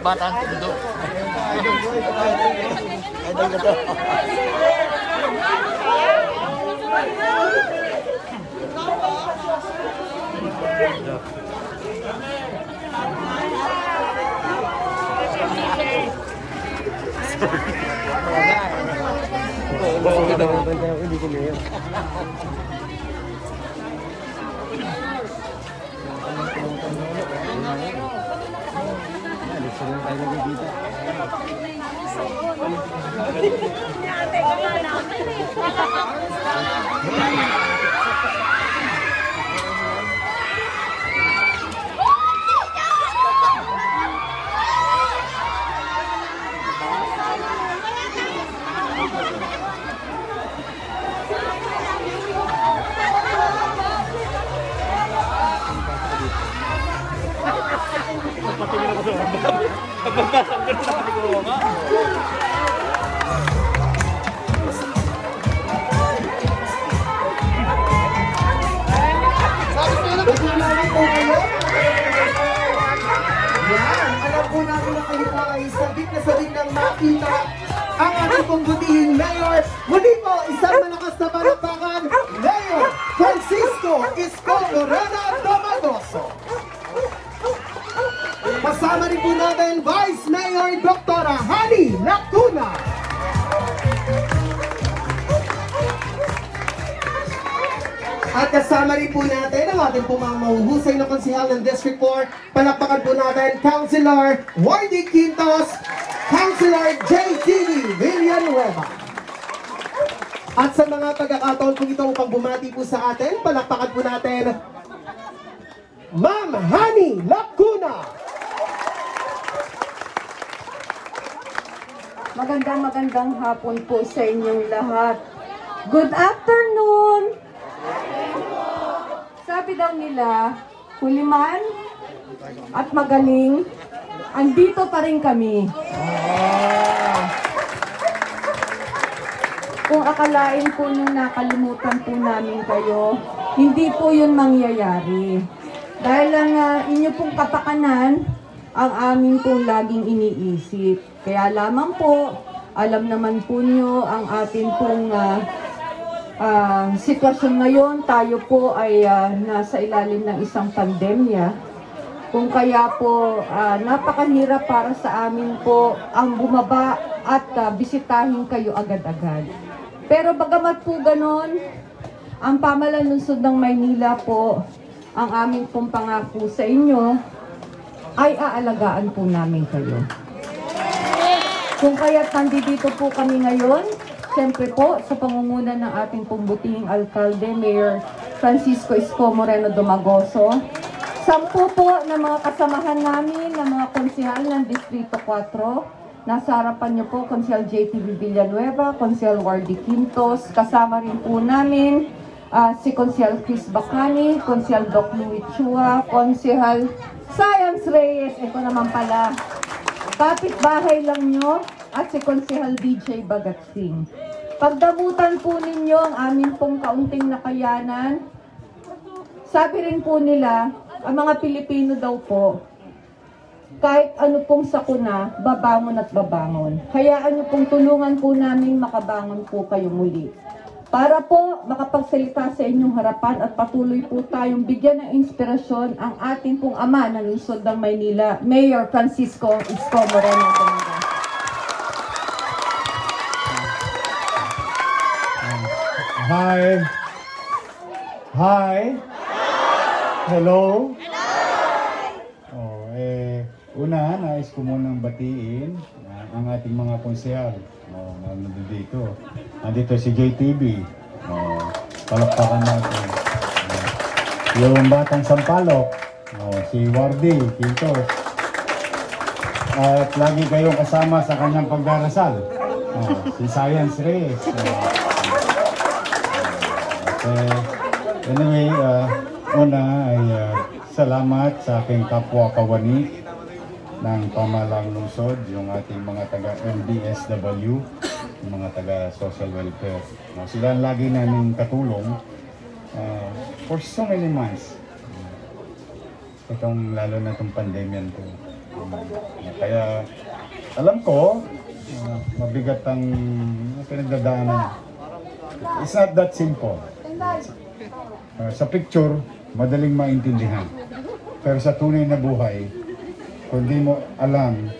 Bata ang tundo. Idol ko to. Sabik ng makita ang ating pong butihing Mayor. Muli po, isang malakas na palakpakan, Mayor Francisco Isko Morena Domagoso. Kasama rin po natin Vice Mayor Dr. Hani Lacuna. At kasama rin po natin ang ating pong mga mahuhusay na konsehal ng District 4. Palakpakan po natin Councilor Wardy Quintos, Councilor J.D. Villanueva. At sa mga pagkakataon po ito upang bumati po sa atin, palakpakan po natin Ma'am Hani Lacuna. Magandang hapon po sa inyong lahat. Good afternoon! Sabi daw nila, huliman at magaling, andito pa rin kami. Kung akalain po nung nakalimutan po namin kayo, hindi po yun mangyayari. Dahil lang inyo pong kapakanan, ang amin pong laging iniisip. Kaya lamang po, alam naman po nyo ang atin pong sitwasyon ngayon. Tayo po ay nasa ilalim ng isang pandemya. Kung kaya po, napakahirap para sa amin po ang bumaba at bisitahin kayo agad-agad. Pero bagamat po ganon, ang pamalansod ng Maynila po, ang aming pong pangako sa inyo, ay aalagaan po namin kayo. Kung kaya't nandito po kami ngayon, siyempre po sa pangunguna ng ating pong butihing alkalde, Mayor Francisco Isko Morena Domagoso, 10 po na mga kasamahan namin, na mga konsehal ng Distrito 4, nasa harapan niyo po, Konsehal J.T.V. Villanueva, Konsehal Wardy Quintos, kasama rin po namin si Konsehal Chris Bacani, Konsehal Doc Louie Chua, Konsehal Science Reyes, ito naman pala, kapit-bahay lang nyo, at si Konsehal DJ Bagatsing. Pagdamutan po ninyo ang amin pong kaunting nakayanan. Sabi rin po nila, ang mga Pilipino daw po, kahit ano pong sakuna, babangon at babangon. Hayaan niyo pong tulungan po namin makabangon po kayo muli. Para po makapagsalita sa inyong harapan at patuloy po tayong bigyan ng inspirasyon ang ating pong ama ng lungsod ng Maynila, Mayor Francisco Isko Moreno Domingo. Hi. Hi. Hello. Una, nais ko munang batiin ang ating mga konsehal. Nandito dito. Nandito si JTB. Palakpakan natin. Yung Batang Sampalok. Si Wardy, Quintos. At lagi kayong kasama sa kanyang pagdarasal. Si Science Reyes. Anyway, una ay salamat sa aking kapwa kawani ng pamahalang lungsod, yung ating mga taga-MDSW, yung mga taga-social welfare. Sila lagi namin katulong for so many months. Itong lalo na itong pandemyan to. Kaya alam ko, mabigat ang pinagdadaanan. It's not that simple. Sa picture, madaling maintindihan. Pero sa tunay na buhay, kung di mo alam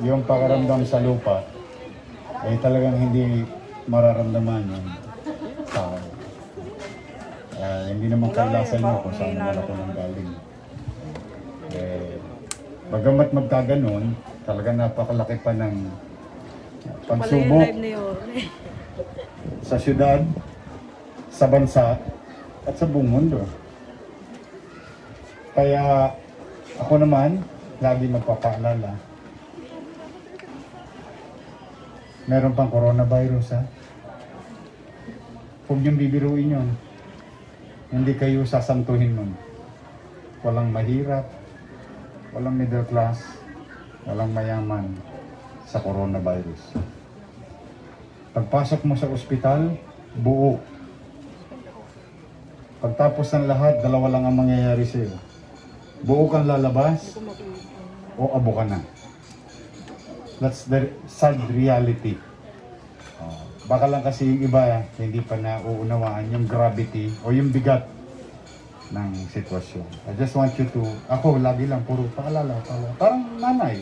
yung pakaramdam sa lupa, talagang hindi mararamdaman yung tao. Hindi naman kailasan mo kung saan naman ako nang galing. Bagamat magkaganon, talagang napakalaki pa ng pagsubok sa syudad, sa bansa, at sa buong mundo. Kaya ako naman, lagi magpapaalala. Meron pang coronavirus, ha? Huwag niyong bibiruin yun. Hindi kayo sasantuhin nun. Walang mahirap, walang middle class, walang mayaman sa coronavirus. Pagpasok mo sa ospital, buo. Pagtapos ng lahat, dalawa lang ang mangyayari sa'yo. Buo kang lalabas, o abo ka na. That's the sad reality. Baka lang kasi yung iba hindi pa nauunawaan yung gravity o yung bigat ng sitwasyon. I just want you to, ako lagi lang puro paalala. Parang nanay,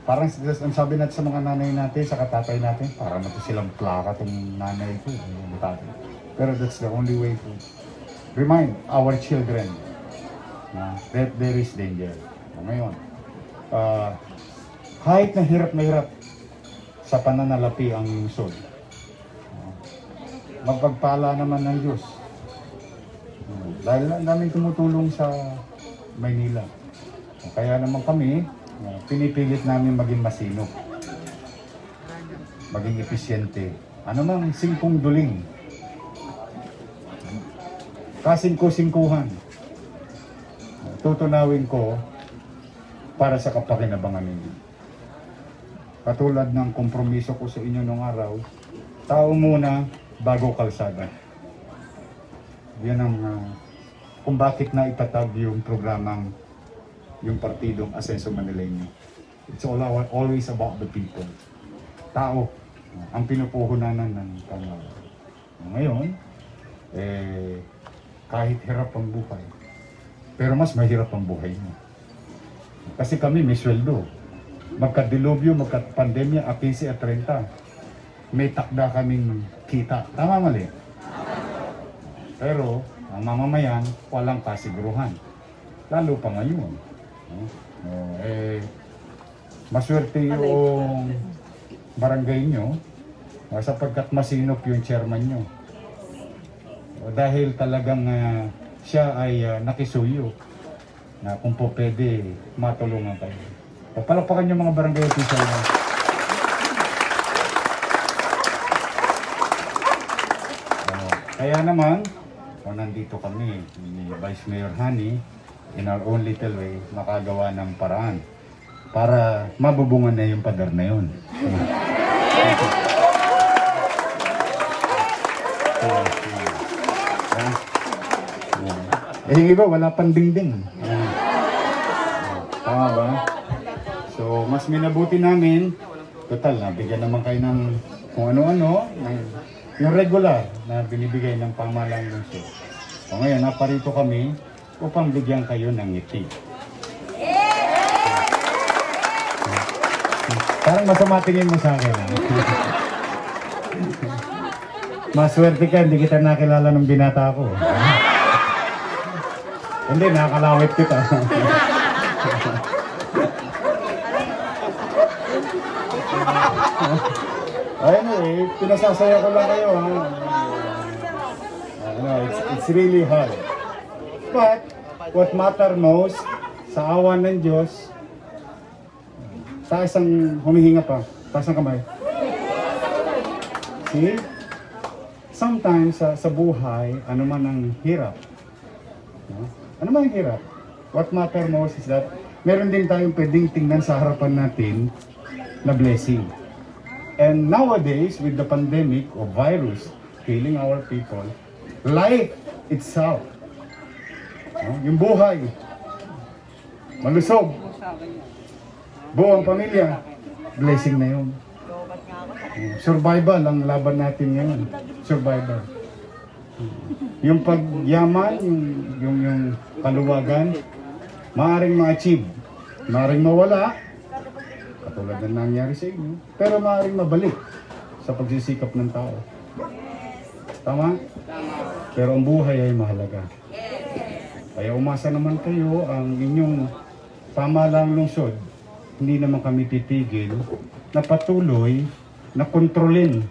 parang ang sabi natin sa mga nanay natin, sa katatay natin, parang nato silang plaka tong nanay ko. Pero that's the only way to remind our children that there is danger. Ngayon, kahit na hirap sa pananalapi ang lungsod, magpagpala naman ng Diyos. Dahil namin tumutulong sa Maynila. Kaya naman kami, pinipilit namin maging masinop, maging episyente. Ano mang singkong duling, kasingko-singkuhan, tutunawin ko para sa kapakinabangan ninyo. Katulad ng kompromiso ko sa inyo nung araw, tao muna bago kalsada. Yan ang kung bakit na itatag yung programang yung partidong Asenso Manileño. It's always about the people. Tao ang pinupuhunanan ng Pangulo. Ngayon, kahit hirap ang buhay, pero mas mahirap ang buhay mo. Kasi kami may sweldo. Magka-dilubyo, magka-pandemya, 15 at 30. May takda kaming kita. Tama mali? Pero ang mamamayan, walang kasiguruhan. Lalo pa ngayon. Maswerte yung barangay nyo sapagkat masinop yung chairman nyo. Dahil talagang siya ay nakisuyo na kung po pwede matulungan kayo. Palakpakan yung mga barangay official na. Kaya naman, nandito kami ni Vice Mayor Hani in our own little way makagawa ng paraan para mabubungan na yung pader na yun. Eh, iba, wala pang dingding. Tama ba? So, mas minabuti namin, total, nabigyan naman kayo ng kung ano-ano, yung regular na binibigay ng pamahalaan ng lungsod. So, ngayon, naparito kami upang bigyan kayo ng ngiti. Parang masama tingin mo sa akin. Maswerte ka, hindi kita nakilala ng binata ko. Hindi, nakakalawit kita. Anyway, pinasasaya ko lang kayo. It's really hard. But, what matter most, sa awa ng Diyos, taas ang humihinga pa, taas ang kamay. See? Sometimes sa buhay, ano man ang hirap, no? Ano man ang hirap, what matter most is that meron din tayong pwedeng tingnan sa harapan natin na blessing. And nowadays, with the pandemic of virus killing our people, life itself, no? Yung buhay, malusog, buong pamilya, blessing na yun. Survival ang laban natin ngayon. Survival. Yung pagyaman, yung kaluwagan, maaaring ma-achieve, maaaring mawala, katulad ng nangyari sa inyo, pero maaaring mabalik sa pagsisikap ng tao. Tama? Pero ang buhay ay mahalaga. Kaya umasa naman kayo ang inyong pamahalaang lungsod. Hindi naman kami titigil na patuloy na kontrolin.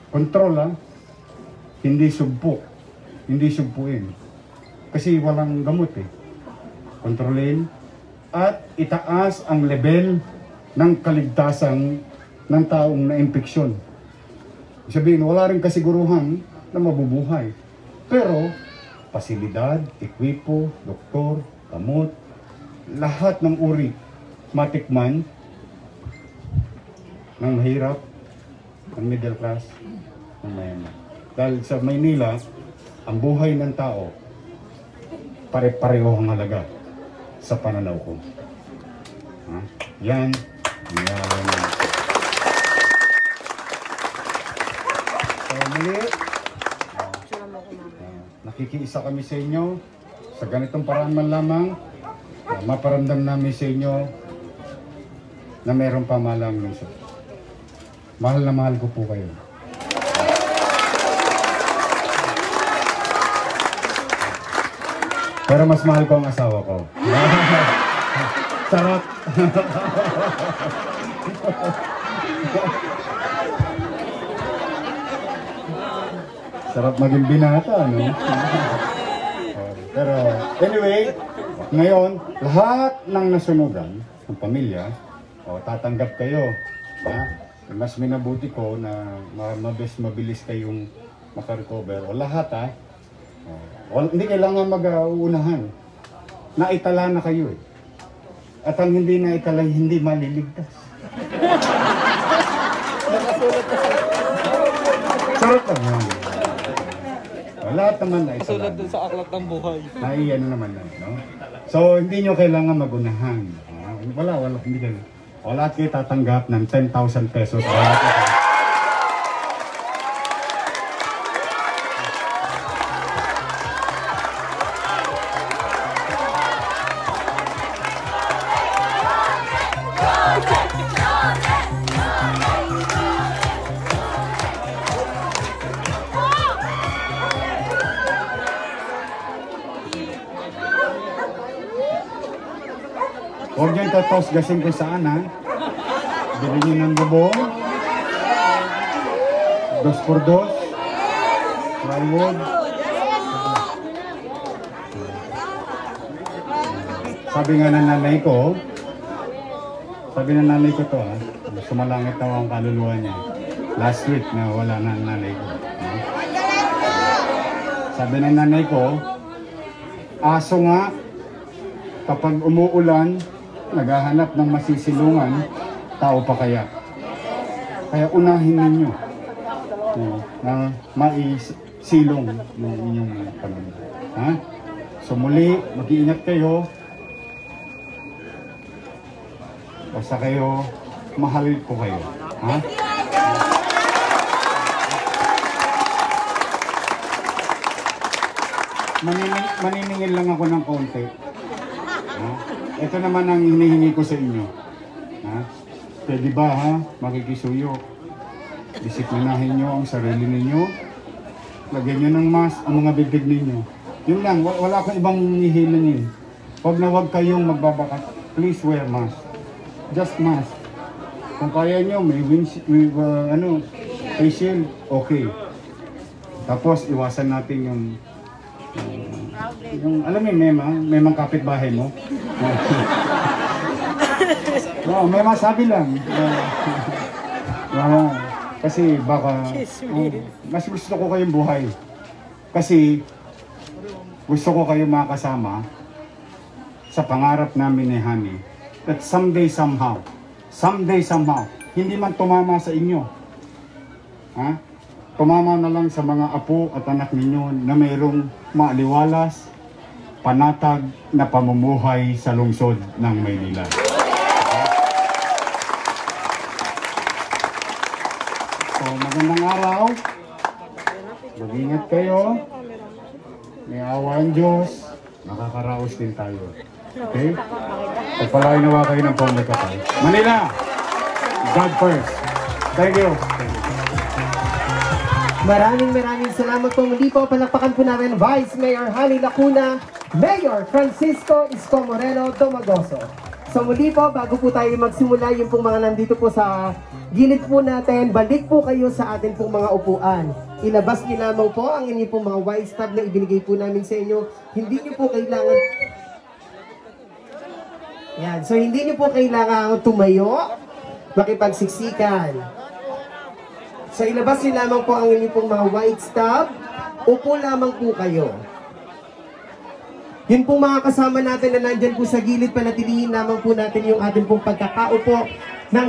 Kontrol, ha? Hindi sugpo. Hindi sugpuin. Kasi walang gamot eh. Kontrolin at itaas ang level ng kaligtasan ng taong na-impeksyon. Sabihin, wala rin kasiguruhan na mabubuhay. Pero, pasilidad, ekwipo, doktor, gamot, lahat ng uri matikman ng mahirap, ng middle class, ng mayaman. Dahil sa Maynila, ang buhay ng tao, pare-pareho ang halaga sa pananaw ko. Ha? Yan. So, muli, nakikiisa kami sa inyo sa ganitong paraan man lamang. Maparamdam namin sa inyo na mayroong pamahalaang lungsod. Mahal na mahal ko po kayo. Pero mas mahal ko ang asawa ko. Sarap! Sarap maging binata, no? Pero anyway, ngayon, lahat ng nasunugan ng pamilya, tatanggap kayo. Ha? Mas minabuti ko na mabilis kayong makarecover. O lahat, ha? Hindi kailangan mag-uunahan. Naitala na kayo eh. At ang hindi naitala, hindi maliligtas. Sarap lang yan. Lahat naman naitala. Sulat dun sa aklat ng buhay. Ano naman yan, no? So, hindi nyo kailangan magunahan. Wala, hindi ganun. O lahat kayo tatanggap ng 10,000 pesos. Huwag nyo itatos gasing kung saan, ha? Bili ng bubong, 2x2, plywood. Sabi nga ng nanay ko, to, ha? Sumalangit na ang kaluluwa niya. Last week na wala na ang nanay ko. Sabi ng nanay ko, aso nga, kapag umuulan, naghahanap ng masisilungan, tao pa kaya. Kaya unahin ninyo na maisilong yung inyong pamilya. Ha? So muli, mag-iingat kayo. Basta kayo, mahal ko kayo. Ha? Maniningil lang ako ng konti. Ha? Ito naman ang hinihingi ko sa inyo. Ha? Pwede ba ha? Makikisuyo. Disiplinahin nyo ang sarili ninyo. Lagyan nyo ng mask ang mga bibig ninyo. Yun lang, wala akong ibang hihilingin. Huwag na huwag kayong magbabakat. Please wear mask. Just mask. Kung kaya nyo, may face shield, okay. Tapos iwasan natin yung alam mo, memang kapitbahay mo. No, memang sabi lang. Kasi baka mas gusto ko kayong buhay. Kasi gusto ko kayong makasama sa pangarap namin ni Honey. That someday somehow, hindi man tumama sa inyo. Ha? Tumama na lang sa mga apo at anak ninyo na mayroong maaliwalas, panatag na pamumuhay sa lungsod ng Maynila. So, magandang araw. Mag-ingat kayo. May awa ang Diyos. Nakakaraos din tayo. Okay? Pagpalain nawa kayo ng pangmagkatay. Manila! God first. Thank you. Maraming salamat po. Muli po, palakpakan po namin Vice Mayor Honey Lacuna, Mayor Francisco Isko Moreno Domagoso. So muli po, bago po tayo magsimula, yung pong mga nandito po sa gilid po natin, balik po kayo sa atin pong mga upuan. Ilabas niyo lamang po ang inyong pong mga white tab na ibinigay po namin sa inyo. Hindi niyo po kailangan... Yan, so hindi niyo po kailangan tumayo, makipagsiksikan. So ilabas niyo lamang po ang inyong pong mga white tab. Upo lamang po kayo. Yun pong mga kasama natin na nandyan po sa gilid, panatilihin lamang po natin yung ating pong pagkakaupo ng